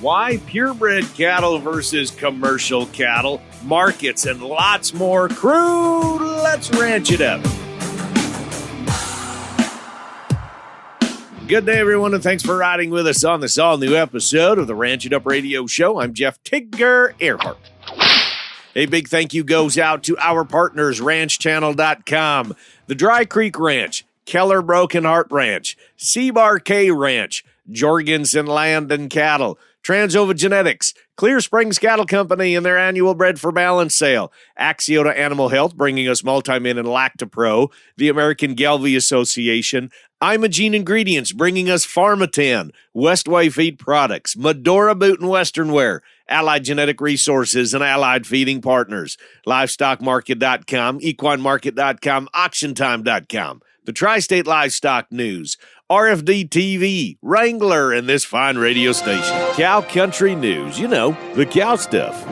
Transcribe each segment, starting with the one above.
why purebred cattle versus commercial cattle, markets, and lots more. Crew, let's ranch it up. Good day, everyone, and thanks for riding with us on this all-new episode of the Ranch It Up Radio Show. I'm Jeff Tigger Earhart. A big thank you goes out to our partners, RanchChannel.com, the Dry Creek Ranch, Keller Broken Heart Ranch, Seabar K Ranch, Jorgensen Land and Cattle, Transova Genetics, Clear Springs Cattle Company and their annual Bred for Balance sale, Axiota Animal Health bringing us Multimin and Lactopro, the American Gelbvieh Association, Imogene Ingredients bringing us Pharmatan, Westway Feed Products, Medora Boot and Western Wear, Allied Genetic Resources and Allied Feeding Partners, LivestockMarket.com, EquineMarket.com, AuctionTime.com, the Tri-State Livestock News, RFD TV, Wrangler, and this fine radio station. Cow Country News, you know, the cow stuff.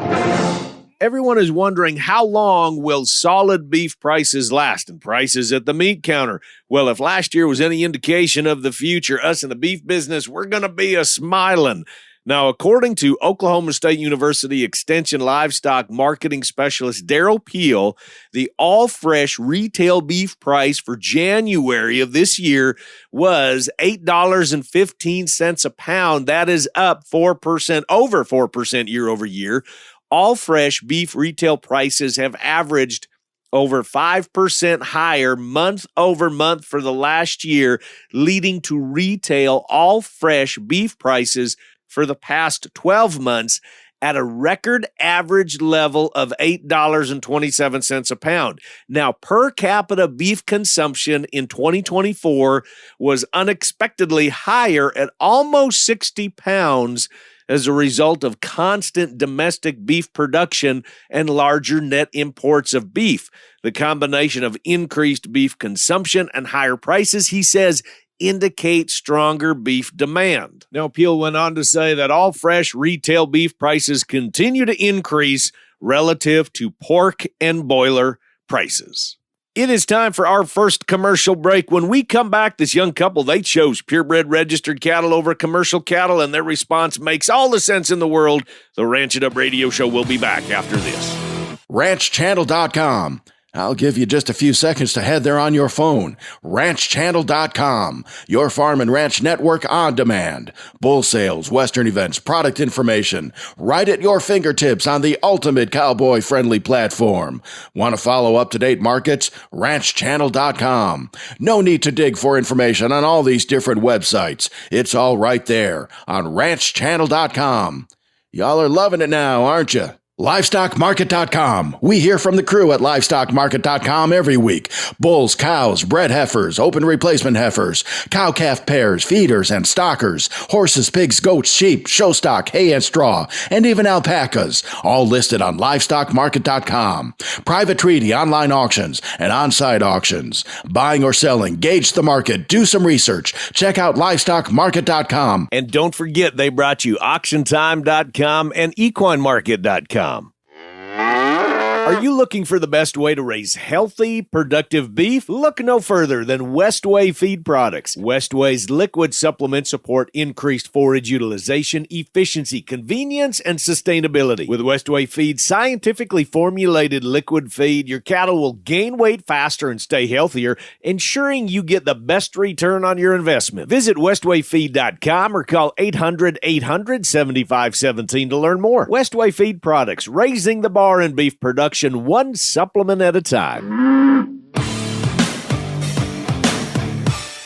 Everyone is wondering, how long will solid beef prices last and prices at the meat counter? Well, if last year was any indication of the future, us in the beef business, we're going to be a-smiling. Now, according to Oklahoma State University Extension Livestock Marketing Specialist Daryl Peel, the all-fresh retail beef price for January of this year was $8.15 a pound. That is up 4%, over 4% year over year. All fresh beef retail prices have averaged over 5% higher month over month for the last year, leading to retail all fresh beef prices for the past 12 months at a record average level of $8.27 a pound. Now, per capita beef consumption in 2024 was unexpectedly higher at almost 60 pounds as a result of constant domestic beef production and larger net imports of beef. The combination of increased beef consumption and higher prices, he says, indicate stronger beef demand. Now, Peel went on to say that all fresh retail beef prices continue to increase relative to pork and broiler prices. It is time for our first commercial break. When we come back, this young couple, they chose purebred registered cattle over commercial cattle, and their response makes all the sense in the world. The Ranch It Up Radio Show will be back after this. RanchChannel.com. I'll give you just a few seconds to head there on your phone. RanchChannel.com, your farm and ranch network on demand. Bull sales, western events, product information, right at your fingertips on the ultimate cowboy-friendly platform. Want to follow up-to-date markets? RanchChannel.com. No need to dig for information on all these different websites. It's all right there on RanchChannel.com. Y'all are loving it now, aren't you? LivestockMarket.com. We hear from the crew at LivestockMarket.com every week. Bulls, cows, bred heifers, open replacement heifers, cow-calf pairs, feeders, and stockers, horses, pigs, goats, sheep, show stock, hay and straw, and even alpacas, all listed on LivestockMarket.com. Private treaty, online auctions, and on-site auctions. Buying or selling, gauge the market, do some research. Check out LivestockMarket.com. And don't forget, they brought you AuctionTime.com and EquineMarket.com. Are you looking for the best way to raise healthy, productive beef? Look no further than Westway Feed Products. Westway's liquid supplements support increased forage utilization, efficiency, convenience, and sustainability. With Westway Feed's scientifically formulated liquid feed, your cattle will gain weight faster and stay healthier, ensuring you get the best return on your investment. Visit westwayfeed.com or call 800-800-7517 to learn more. Westway Feed Products, raising the bar in beef production one supplement at a time.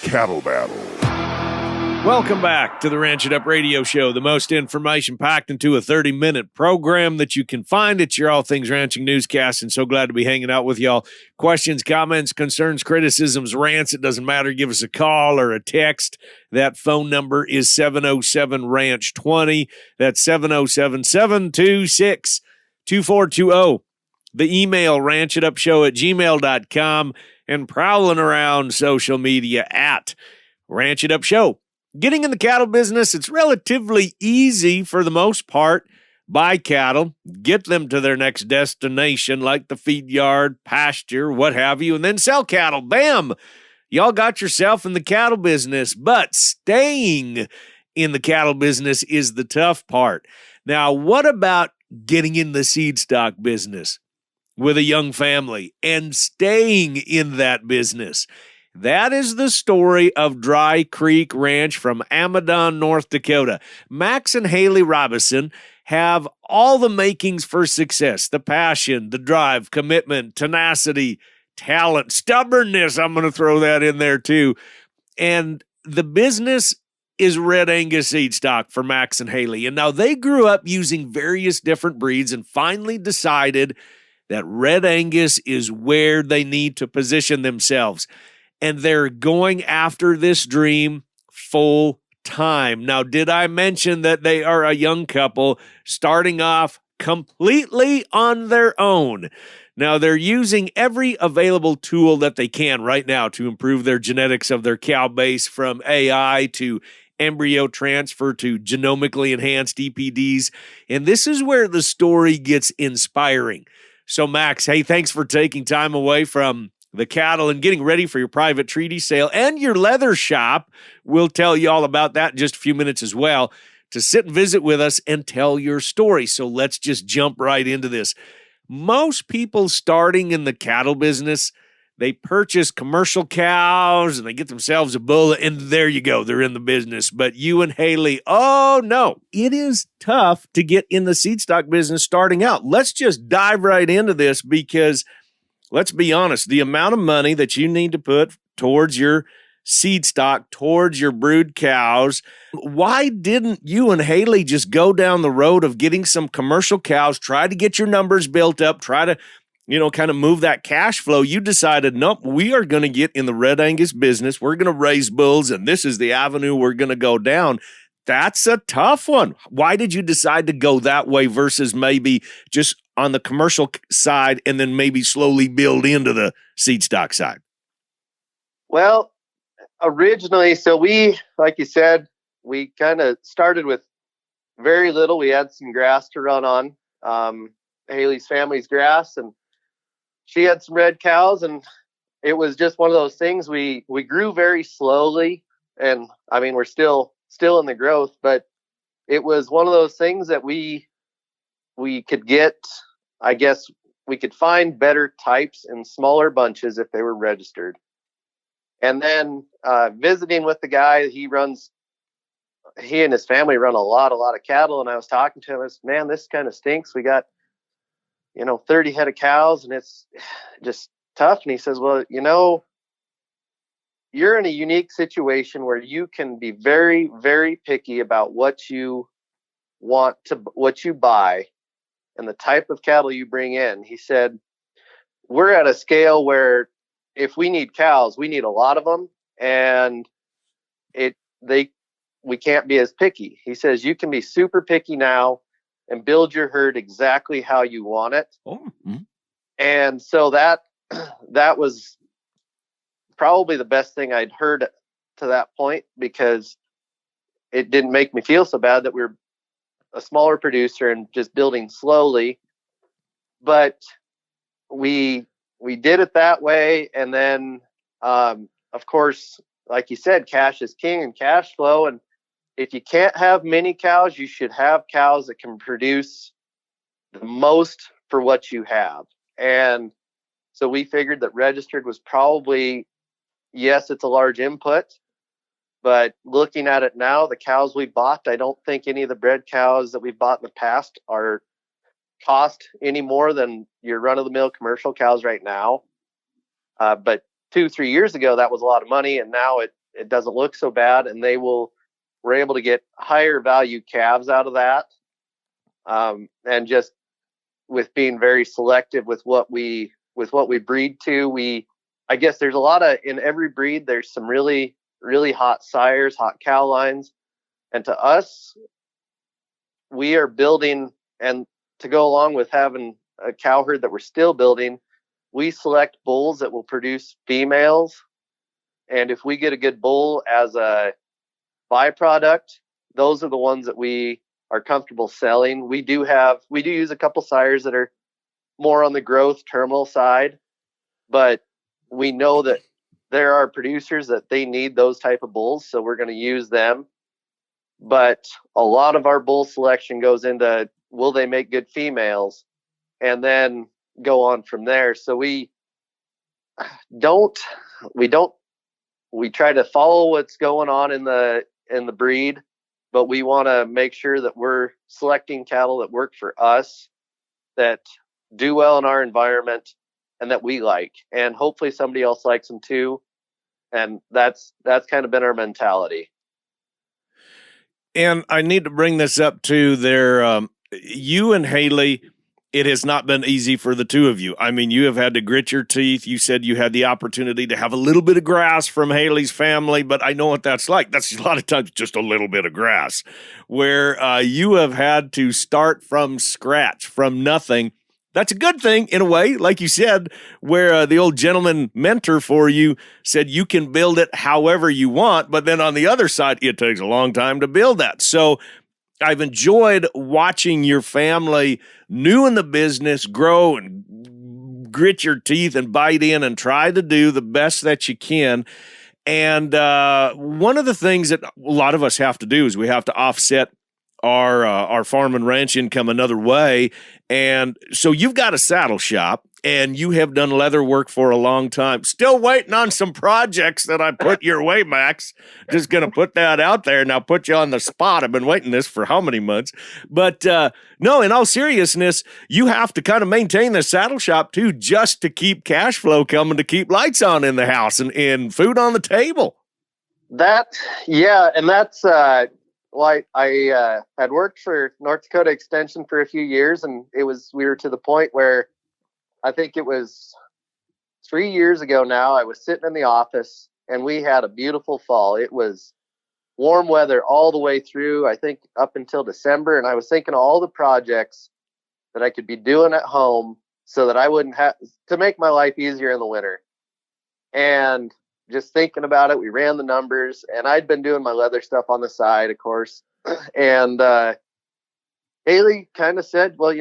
Cattle Battle. Welcome back to the Ranch It Up Radio Show, the most information packed into a 30-minute program that you can find at your All Things Ranching newscast, and so glad to be hanging out with y'all. Questions, comments, concerns, criticisms, rants, it doesn't matter. Give us a call or a text. That phone number is 707-RANCH-20. That's 707-726-2420. The email, ranchitupshow@gmail.com, and prowling around social media at Ranch It Up Show. Getting in the cattle business, it's relatively easy for the most part. Buy cattle, get them to their next destination, like the feed yard, pasture, what have you, and then sell cattle. Bam! Y'all got yourself in the cattle business, but staying in the cattle business is the tough part. Now, what about getting in the seed stock business with a young family and staying in that business? That is the story of Dry Creek Ranch from Amidon, North Dakota. Max and Haley Robison have all the makings for success: the passion, the drive, commitment, tenacity, talent, stubbornness. I'm going to throw that in there too. And the business is Red Angus seed stock for Max and Haley. And now they grew up using various different breeds and finally decided that Red Angus is where they need to position themselves. And they're going after this dream full time. Now, did I mention that they are a young couple starting off completely on their own? Now, they're using every available tool that they can right now to improve their genetics of their cow base, from AI to embryo transfer to genomically enhanced EPDs. And this is where the story gets inspiring. So, Max, hey, thanks for taking time away from the cattle and getting ready for your private treaty sale and your leather shop. We'll tell you all about that in just a few minutes as well, to sit and visit with us and tell your story. So let's just jump right into this. Most people starting in the cattle business, they purchase commercial cows and they get themselves a bull, and there you go, they're in the business. But you and Haley, oh no, it is tough to get in the seed stock business starting out. Let's just dive right into this, because let's be honest, the amount of money that you need to put towards your seed stock, towards your brood cows, why didn't you and Haley just go down the road of getting some commercial cows, try to get your numbers built up, try to, kind of move that cash flow? You decided, nope, we are going to get in the Red Angus business. We're going to raise bulls, and this is the avenue we're going to go down. That's a tough one. Why did you decide to go that way versus maybe just on the commercial side and then maybe slowly build into the seed stock side? Well, originally, so we, like you said, we kind of started with very little. We had some grass to run on, Haley's family's grass, and she had some red cows, and it was just one of those things. We grew very slowly, and I mean, we're still in the growth, but it was one of those things that we could get, I guess we could find better types in smaller bunches if they were registered. And then visiting with the guy, he and his family run a lot of cattle. And I was talking to him, I said, man, this kind of stinks. We got, 30 head of cows, and it's just tough. And he says, well, you're in a unique situation where you can be very, very picky about what you buy and the type of cattle you bring in. He said, we're at a scale where if we need cows, we need a lot of them, and we can't be as picky. He says, you can be super picky now and build your herd exactly how you want it. Oh. Mm-hmm. And so that was probably the best thing I'd heard to that point, because it didn't make me feel so bad that we were a smaller producer and just building slowly. But we did it that way. And then, of course, like you said, cash is king and cash flow. And if you can't have many cows, you should have cows that can produce the most for what you have. And so we figured that registered was probably, yes, it's a large input, but looking at it now, the cows we bought, I don't think any of the bred cows that we've bought in the past are cost any more than your run-of-the-mill commercial cows right now. But 2-3 years ago, that was a lot of money, and now it doesn't look so bad, and we're able to get higher value calves out of that. And just with being very selective with what we breed to, I guess there's a lot in every breed, there's some really, really hot sires, hot cow lines. And to us, we are building, and to go along with having a cow herd that we're still building, we select bulls that will produce females. And if we get a good bull as a byproduct, those are the ones that we are comfortable selling. We do use a couple sires that are more on the growth terminal side, but we know that there are producers that they need those type of bulls, so we're going to use them. but a lot of our bull selection goes into, will they make good females, and then go on from there. So we try to follow what's going on in the breed, but we want to make sure that we're selecting cattle that work for us, that do well in our environment, and that we like, and hopefully somebody else likes them too. And that's kind of been our mentality. And I need to bring this up to you and Haley. It has not been easy for the two of you. I mean, you have had to grit your teeth. You said you had the opportunity to have a little bit of grass from Haley's family, but I know what that's like. That's a lot of times just a little bit of grass, where you have had to start from scratch, from nothing. That's a good thing in a way, like you said, where the old gentleman mentor for you said you can build it however you want, but then on the other side, it takes a long time to build that. So I've enjoyed watching your family, new in the business, grow and grit your teeth and bite in and try to do the best that you can. And one of the things that a lot of us have to do is we have to offset our farm and ranch income another way. And so you've got a saddle shop and you have done leather work for a long time. Still waiting on some projects that I put your way, Max. Just going to put that out there and I'll put you on the spot. I've been waiting this for how many months? But no, in all seriousness, you have to kind of maintain the saddle shop too, just to keep cash flow coming, to keep lights on in the house and food on the table. And that's I had worked for North Dakota Extension for a few years, and we were to the point where I think it was 3 years ago now, I was sitting in the office and we had a beautiful fall. It was warm weather all the way through, I think up until December. And I was thinking of all the projects that I could be doing at home so that I wouldn't have to make my life easier in the winter. And just thinking about it, we ran the numbers, and I'd been doing my leather stuff on the side, of course. And Haley kind of said, well,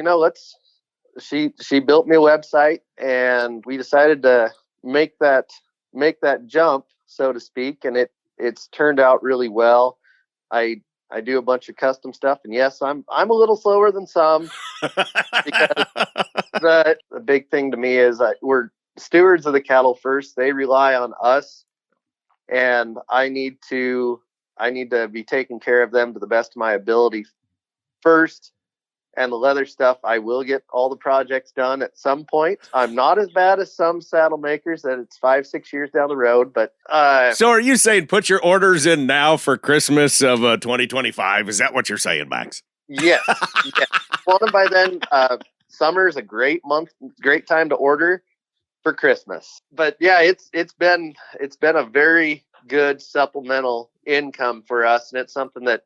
she built me a website, and we decided to make that jump, so to speak. And it's turned out really well. I do a bunch of custom stuff, and yes, I'm a little slower than some because the big thing to me is we're stewards of the cattle first. They rely on us, and I need to be taking care of them to the best of my ability first. And the leather stuff, I will get all the projects done at some point. I'm not as bad as some saddle makers that it's 5-6 years down the road, but so are you saying put your orders in now for Christmas of 2025? Is that what you're saying, Max? Yes. Well, and by then, summer is a great time to order for Christmas. But yeah, it's been a very good supplemental income for us, and it's something that,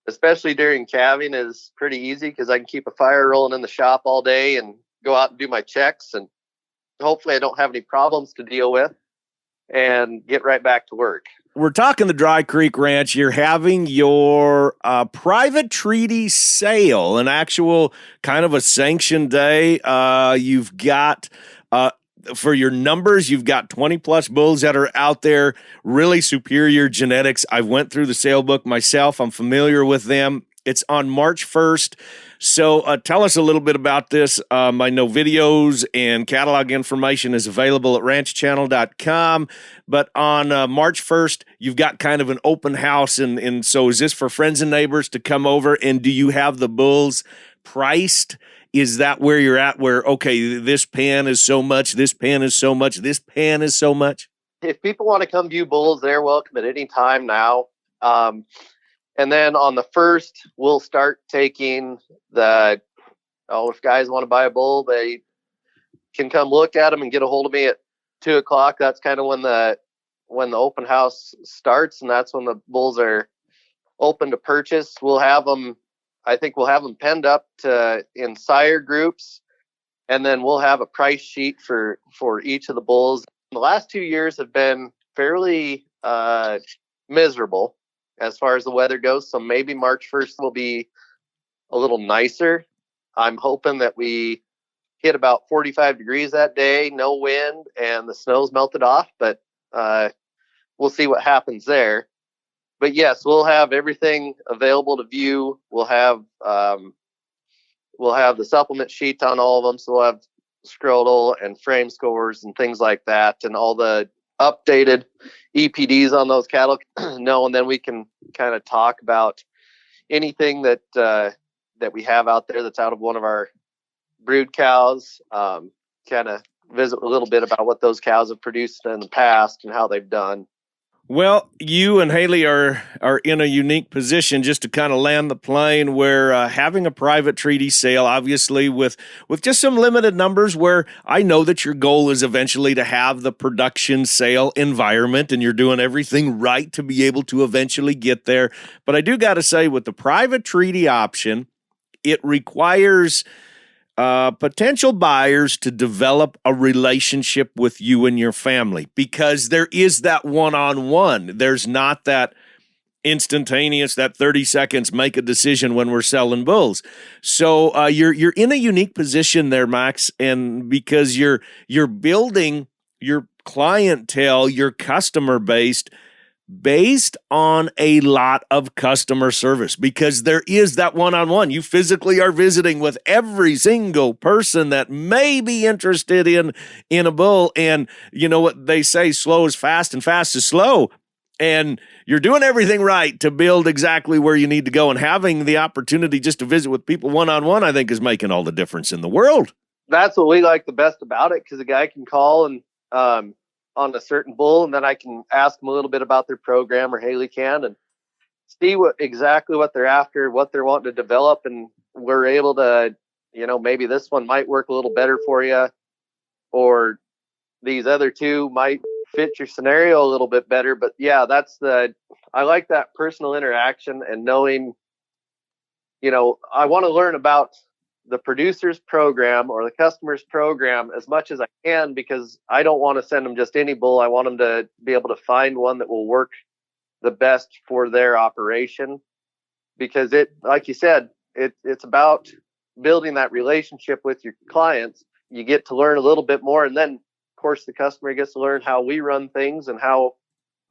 especially during calving, is pretty easy because I can keep a fire rolling in the shop all day and go out and do my checks, and hopefully I don't have any problems to deal with and get right back to work. We're talking the Dry Creek Ranch. You're having your private treaty sale, an actual kind of a sanctioned day. You've got for your numbers, you've got 20 plus bulls that are out there, really superior genetics. I went through the sale book myself. I'm familiar with them. It's on March 1st. So tell us a little bit about this. I know videos and catalog information is available at ranchchannel.com. But on March 1st, you've got kind of an open house. And so is this for friends and neighbors to come over? And do you have the bulls priced? Is that where you're at, where, okay, this pan is so much, this pan is so much, this pan is so much? If people want to come view bulls, they're welcome at any time now. And then on the 1st, we'll start taking if guys want to buy a bull, they can come look at them and get a hold of me at 2:00. That's kind of when the open house starts, and that's when the bulls are open to purchase. I think we'll have them penned up in sire groups, and then we'll have a price sheet for each of the bulls. The last 2 years have been fairly miserable as far as the weather goes, so maybe March 1st will be a little nicer. I'm hoping that we hit about 45 degrees that day, no wind, and the snow's melted off, but we'll see what happens there. but yes, we'll have everything available to view. We'll have the supplement sheets on all of them. So we'll have scrotal and frame scores and things like that, and all the updated EPDs on those cattle. No, and then we can kind of talk about anything that we have out there that's out of one of our brood cows. Kind of visit a little bit about what those cows have produced in the past and how they've done. Well, you and Haley are in a unique position just to kind of land the plane where having a private treaty sale, obviously with just some limited numbers, where I know that your goal is eventually to have the production sale environment, and you're doing everything right to be able to eventually get there. But I do got to say, with the private treaty option, it requires potential buyers to develop a relationship with you and your family, because there is that one-on-one. There's not that instantaneous, that 30 seconds make a decision when we're selling bulls. So you're in a unique position there, Max, and because you're building your clientele, your customer base, based on a lot of customer service, because there is that one-on-one. You physically are visiting with every single person that may be interested in a bull. And you know what they say, slow is fast and fast is slow. And you're doing everything right to build exactly where you need to go. And having the opportunity just to visit with people one-on-one, I think, is making all the difference in the world. That's what we like the best about it, because a guy can call and on a certain bull, and then I can ask them a little bit about their program, or Haley can, and see exactly what they're after, what they're wanting to develop. And we're able to, maybe this one might work a little better for you, or these other two might fit your scenario a little bit better. But yeah, I like that personal interaction and knowing, I want to learn about the producer's program or the customer's program as much as I can, because I don't want to send them just any bull. I want them to be able to find one that will work the best for their operation, because like you said, it's about building that relationship with your clients. You get to learn a little bit more, and then of course the customer gets to learn how we run things and how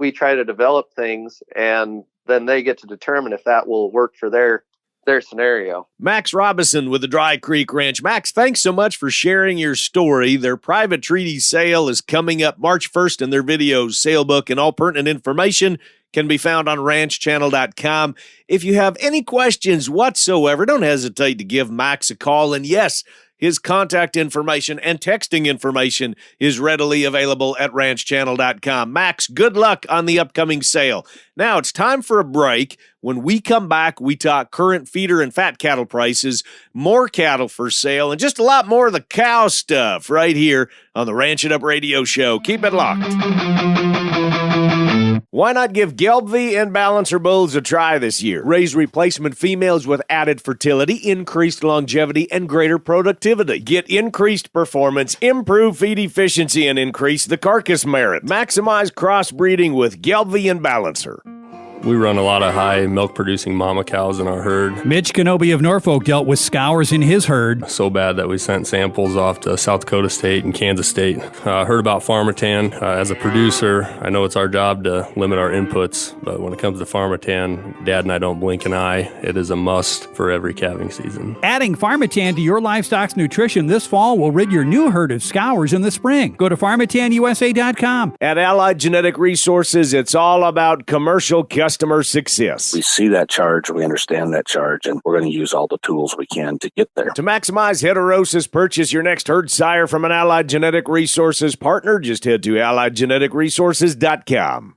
we try to develop things, and then they get to determine if that will work for their scenario. Max Robison with the Dry Creek Ranch. Max, thanks so much for sharing your story. Their private treaty sale is coming up March 1st, and their videos, sale book, and all pertinent information can be found on ranchchannel.com. If you have any questions whatsoever, don't hesitate to give Max a call. And yes, his contact information and texting information is readily available at ranchchannel.com. Max, good luck on the upcoming sale. Now it's time for a break. When we come back, we talk current feeder and fat cattle prices, more cattle for sale, and just a lot more of the cow stuff right here on the Ranch It Up Radio Show. Keep it locked. Why not give Gelbvieh and Balancer bulls a try this year? Raise replacement females with added fertility, increased longevity, and greater productivity. Get increased performance, improve feed efficiency, and increase the carcass merit. Maximize crossbreeding with Gelbvieh and Balancer. We run a lot of high milk-producing mama cows in our herd. Mitch Kenobi of Norfolk dealt with scours in his herd. So bad that we sent samples off to South Dakota State and Kansas State. Heard about Pharmatan. As a producer, I know it's our job to limit our inputs, but when it comes to Pharmatan, Dad and I don't blink an eye. It is a must for every calving season. Adding Pharmatan to your livestock's nutrition this fall will rid your new herd of scours in the spring. Go to PharmatanUSA.com. At Allied Genetic Resources, it's all about commercial customer success. We see that charge, we understand that charge, and we're going to use all the tools we can to get there. To maximize heterosis, purchase your next herd sire from an Allied Genetic Resources partner. Just head to AlliedGeneticResources.com.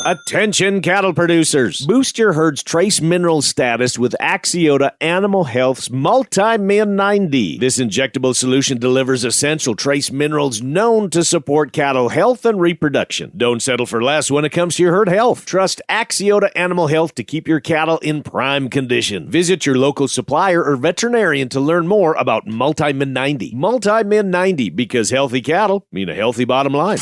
Attention cattle producers. Boost your herd's trace mineral status with Axiota Animal Health's Multi-Min 90. This injectable solution delivers essential trace minerals known to support cattle health and reproduction. Don't settle for less when it comes to your herd health. Trust Axiota Animal Health to keep your cattle in prime condition. Visit your local supplier or veterinarian to learn more about Multi-Min 90. Multi-Min 90, because healthy cattle mean a healthy bottom line.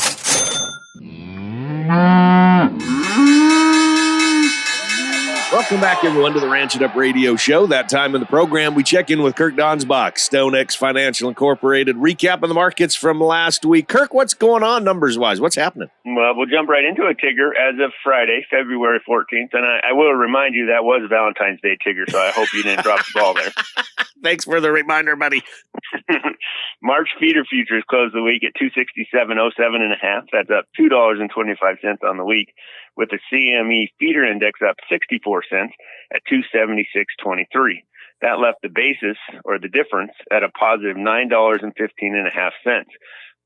Welcome back, everyone, to the Ranch It Up Radio Show. That time in the program, we check in with Kirk Donsbach, StoneX Financial Incorporated, recapping the markets from last week. Kirk, what's going on numbers-wise? What's happening? Well, we'll jump right into it, Tigger, as of Friday, February 14th. And I will remind you that was Valentine's Day, Tigger, so I hope you didn't drop the ball there. Thanks for the reminder, buddy. March feeder futures closed the week at 267.07.5. That's up $2.25 on the week, with the CME feeder index up 64 cents at 276.23. That left the basis, or the difference, at a positive $9.15.5.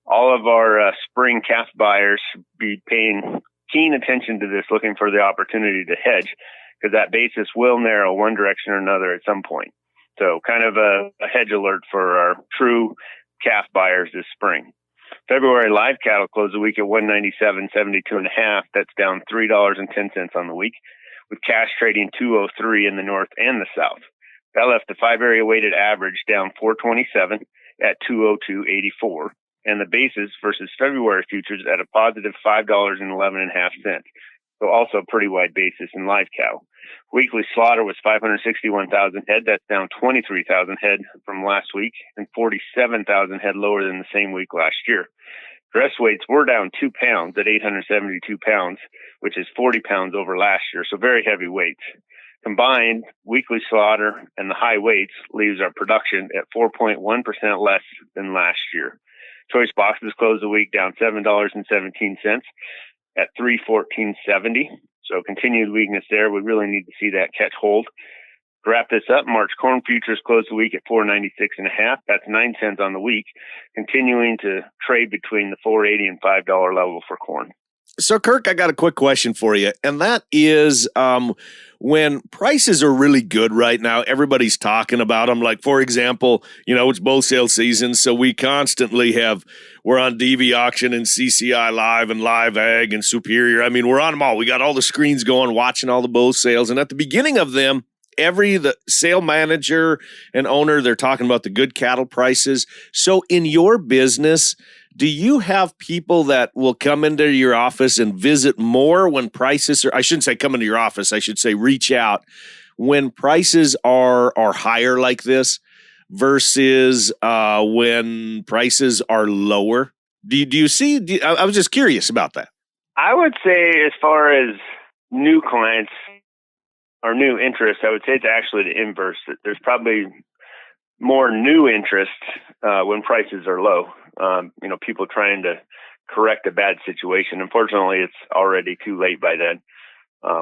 All of our spring calf buyers should be paying keen attention to this, looking for the opportunity to hedge, because that basis will narrow one direction or another at some point. So kind of a hedge alert for our true calf buyers this spring. February live cattle closed the week at 197.72.5. That's down $3.10 on the week, with cash trading 203 in the north and the south. That left the 5-area weighted average down 427 at 202.84, and the basis versus February futures at a positive $5.11.5. So also a pretty wide basis in live cattle. Weekly slaughter was 561,000 head. That's down 23,000 head from last week and 47,000 head lower than the same week last year. Dress weights were down 2 pounds at 872 pounds, which is 40 pounds over last year. So very heavy weights. Combined, weekly slaughter and the high weights leaves our production at 4.1% less than last year. Choice boxes closed the week down $7.17 at 314.70. So continued weakness there. We really need to see that catch hold. To wrap this up, March corn futures closed the week at 496.5. That's 9 cents on the week, continuing to trade between the $4.80 and $5 level for corn. So, Kirk, I got a quick question for you, and that is when prices are really good right now, everybody's talking about them. Like, for example, it's bull sale season, so we constantly we're on DV Auction and CCI Live and Live Ag and Superior. I mean, we're on them all. We got all the screens going, watching all the bull sales, and at the beginning of them, the sale manager and owner, they're talking about the good cattle prices. So in your business, do you have people that will come into your office and visit more when prices are, I shouldn't say come into your office, I should say reach out when prices are higher like this versus when prices are lower? Do you see, I was just curious about that. I would say as far as new clients or new interest, I would say it's actually the inverse. There's probably more new interest when prices are low. People trying to correct a bad situation. Unfortunately, it's already too late by then.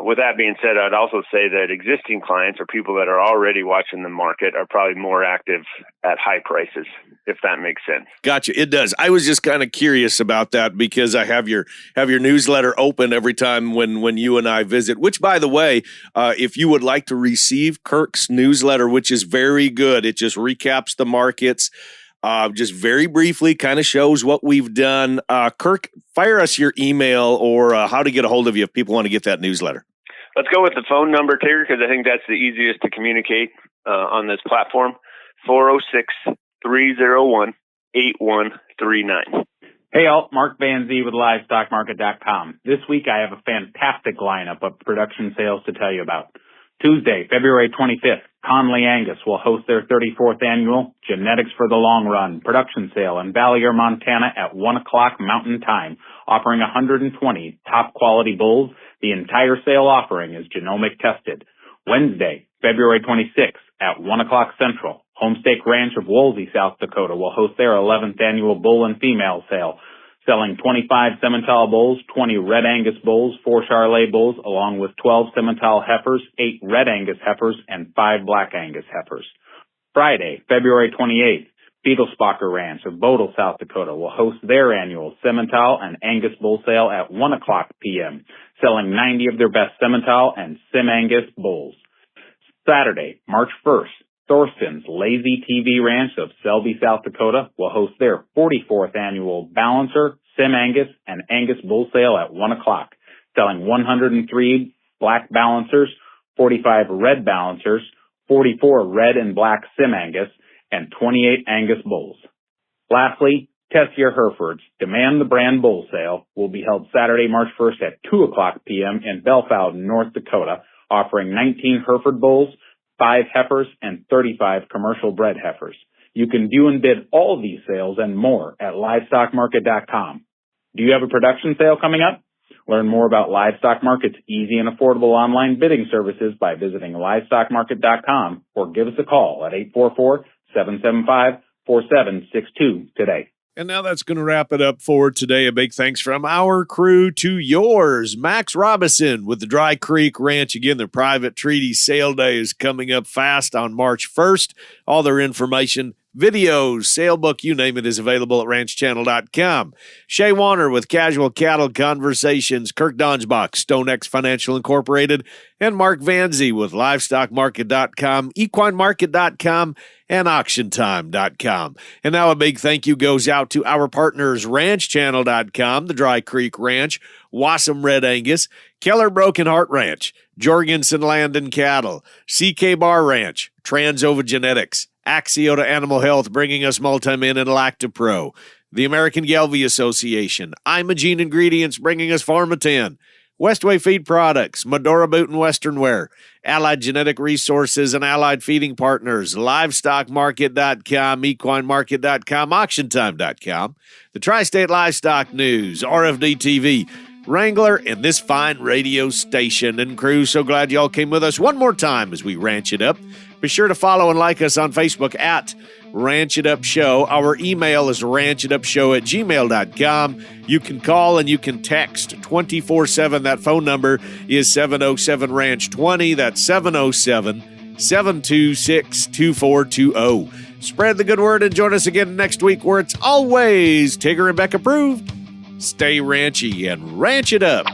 With that being said, I'd also say that existing clients or people that are already watching the market are probably more active at high prices, if that makes sense. Gotcha. It does. I was just kind of curious about that because I have your newsletter open every time when you and I visit, which, by the way, if you would like to receive Kirk's newsletter, which is very good, it just recaps the markets. Just very briefly, kind of shows what we've done. Kirk, fire us your email or how to get a hold of you if people want to get that newsletter. Let's go with the phone number, Tigger, because I think that's the easiest to communicate on this platform. 406-301-8139. Hey, all. Mark VanZee with LivestockMarket.com. This week I have a fantastic lineup of production sales to tell you about. Tuesday, February 25th, Conley Angus will host their 34th annual Genetics for the Long Run production sale in Vallier, Montana at 1 o'clock Mountain Time, offering 120 top quality bulls. The entire sale offering is genomic tested. Wednesday, February 26th at 1 o'clock Central, Homestake Ranch of Woolsey, South Dakota will host their 11th annual bull and female sale, selling 25 Simmental bulls, 20 Red Angus bulls, 4 Charolais bulls, along with 12 Simmental heifers, 8 Red Angus heifers, and 5 Black Angus heifers. Friday, February 28th, Fiedelsbacher Ranch of Bodle, South Dakota will host their annual Simmental and Angus bull sale at 1 o'clock p.m., selling 90 of their best Simmental and Sim Angus bulls. Saturday, March 1st, Thorsten's Lazy TV Ranch of Selby, South Dakota will host their 44th annual Balancer, Sim Angus, and Angus bull sale at 1 o'clock, selling 103 Black Balancers, 45 Red Balancers, 44 Red and Black Sim Angus, and 28 Angus bulls. Lastly, Tessier Herefords Demand the Brand Bull Sale will be held Saturday, March 1st at 2 o'clock p.m. in Bellefontaine, North Dakota, offering 19 Hereford bulls, 5 heifers, and 35 commercial bred heifers. You can view and bid all these sales and more at livestockmarket.com. Do you have a production sale coming up? Learn more about Livestock Market's easy and affordable online bidding services by visiting livestockmarket.com or give us a call at 844-775-4762 today. And now that's going to wrap it up for today. A big thanks from our crew to yours. Max Robison with the Dry Creek Ranch. Again, their private treaty sale day is coming up fast on March 1st. All their information, videos, sale book, you name it, is available at ranchchannel.com. Shaye Warner with Casual Cattle Conversations, Kirk Donsbach, StoneX Financial Incorporated, and Mark VanZee with livestockmarket.com, equinemarket.com, and auctiontime.com. And now a big thank you goes out to our partners, ranchchannel.com, the Dry Creek Ranch, Wassam Red Angus, Keller Broken Heart Ranch, Jorgensen Land and Cattle, CK Bar Ranch, Transova Genetics, Axiota Animal Health, bringing us Multimin and Lactapro, the American Gelbvieh Association, Imogene Ingredients, bringing us Pharmatan, Westway Feed Products, Medora Boot and Western Wear, Allied Genetic Resources and Allied Feeding Partners, LivestockMarket.com, EquineMarket.com, AuctionTime.com, the Tri-State Livestock News, RFD TV, Wrangler, and this fine radio station and crew. So glad y'all came with us one more time as we ranch it up. Be sure to follow and like us on Facebook at Ranch It Up Show. Our email is ranchitupshow@gmail.com. You can call and you can text 24/7. That phone number is 707-RANCH-20. That's 707-726-2420. Spread the good word and join us again next week where it's always Tigger and Beck approved. Stay ranchy and ranch it up.